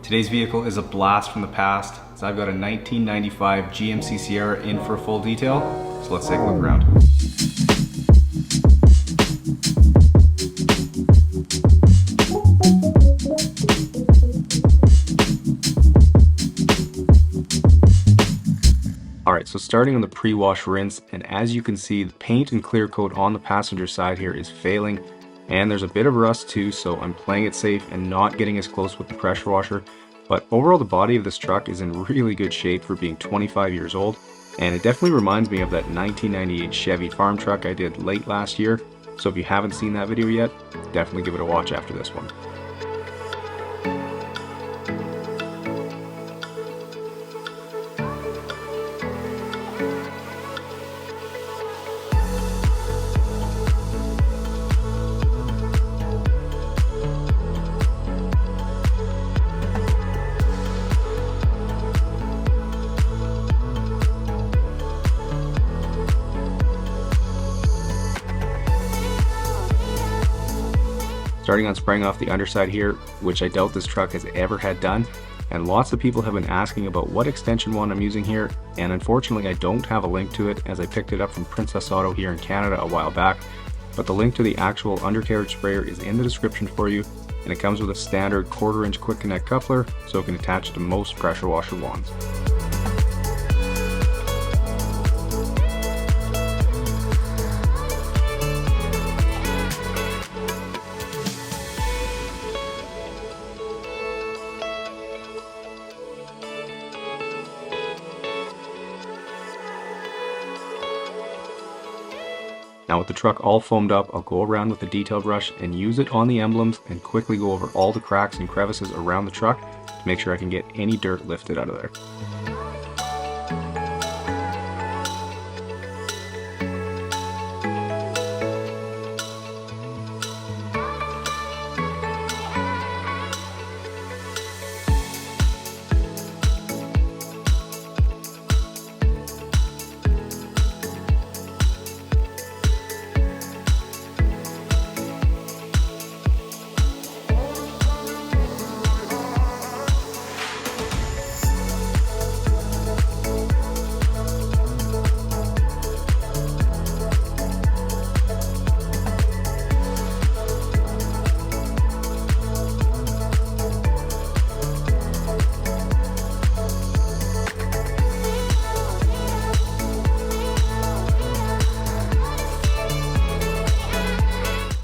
Today's vehicle is a blast from the past, so I've got a 1995 GMC Sierra in for a full detail, so let's take a look around. Alright, so starting on the pre-wash rinse, and as you can see, the paint and clear coat on the passenger side here is failing, and there's a bit of rust too, so I'm playing it safe and not getting as close with the pressure washer. But overall, the body of this truck is in really good shape for being 25 years old, and it definitely reminds me of that 1998 Chevy farm truck I did late last year. So if you haven't seen that video yet, definitely give it a watch after this one. Starting on spraying off the underside here, which I doubt this truck has ever had done, and lots of people have been asking about what extension wand I'm using here, and unfortunately I don't have a link to it as I picked it up from Princess Auto here in Canada a while back, but the link to the actual undercarriage sprayer is in the description for you, and it comes with a standard 1/4 inch quick connect coupler, so it can attach to most pressure washer wands. Now with the truck all foamed up, I'll go around with the detail brush and use it on the emblems and quickly go over all the cracks and crevices around the truck to make sure I can get any dirt lifted out of there.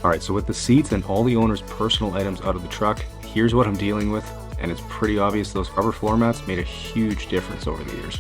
Alright, so with the seats and all the owner's personal items out of the truck, here's what I'm dealing with, and it's pretty obvious those rubber floor mats made a huge difference over the years.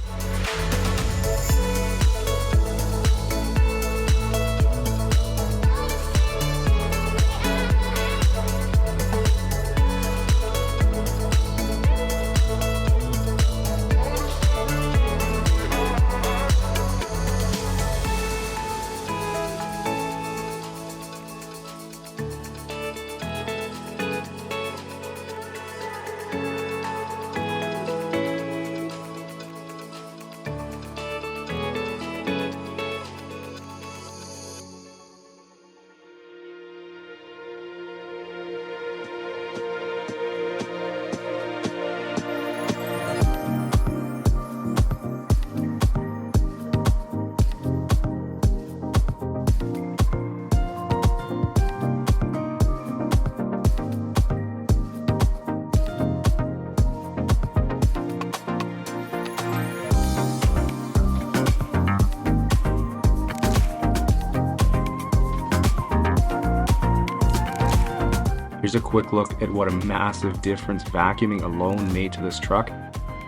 Here's a quick look at what a massive difference vacuuming alone made to this truck.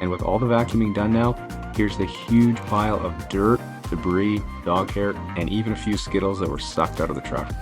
And with all the vacuuming done now, here's the huge pile of dirt, debris, dog hair, and even a few Skittles that were sucked out of the truck.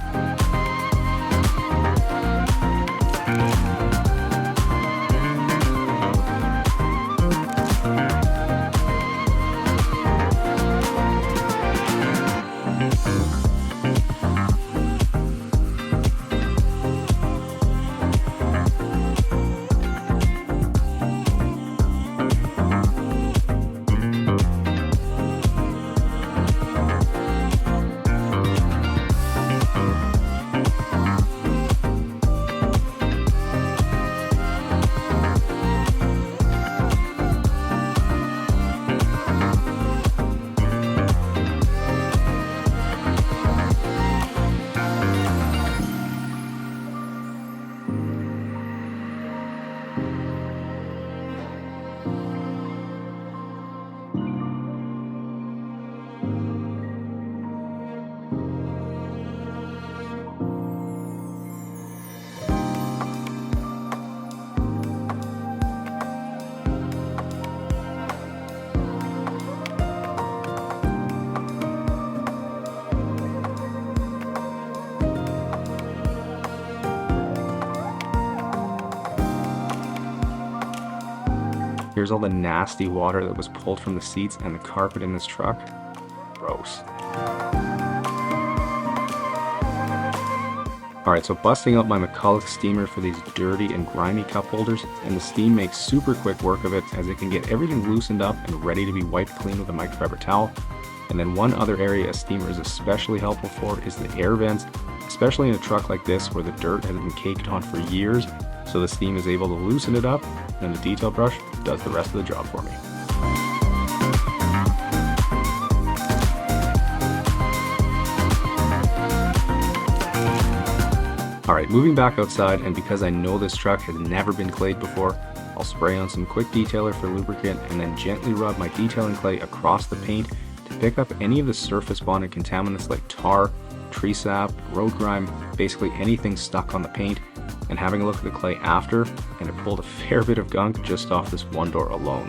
Here's all the nasty water that was pulled from the seats and the carpet in this truck. Gross. Alright, so busting out my McCulloch steamer for these dirty and grimy cup holders, and the steam makes super quick work of it as it can get everything loosened up and ready to be wiped clean with a microfiber towel. And then one other area a steamer is especially helpful for is the air vents, especially in a truck like this where the dirt has been caked on for years, so the steam is able to loosen it up, and the detail brush does the rest of the job for me. Alright, moving back outside, and because I know this truck has never been clayed before, I'll spray on some quick detailer for lubricant and then gently rub my detailing clay across the paint to pick up any of the surface bonded contaminants like tar, tree sap, road grime, basically anything stuck on the paint. And having a look at the clay after, and it pulled a fair bit of gunk just off this one door alone.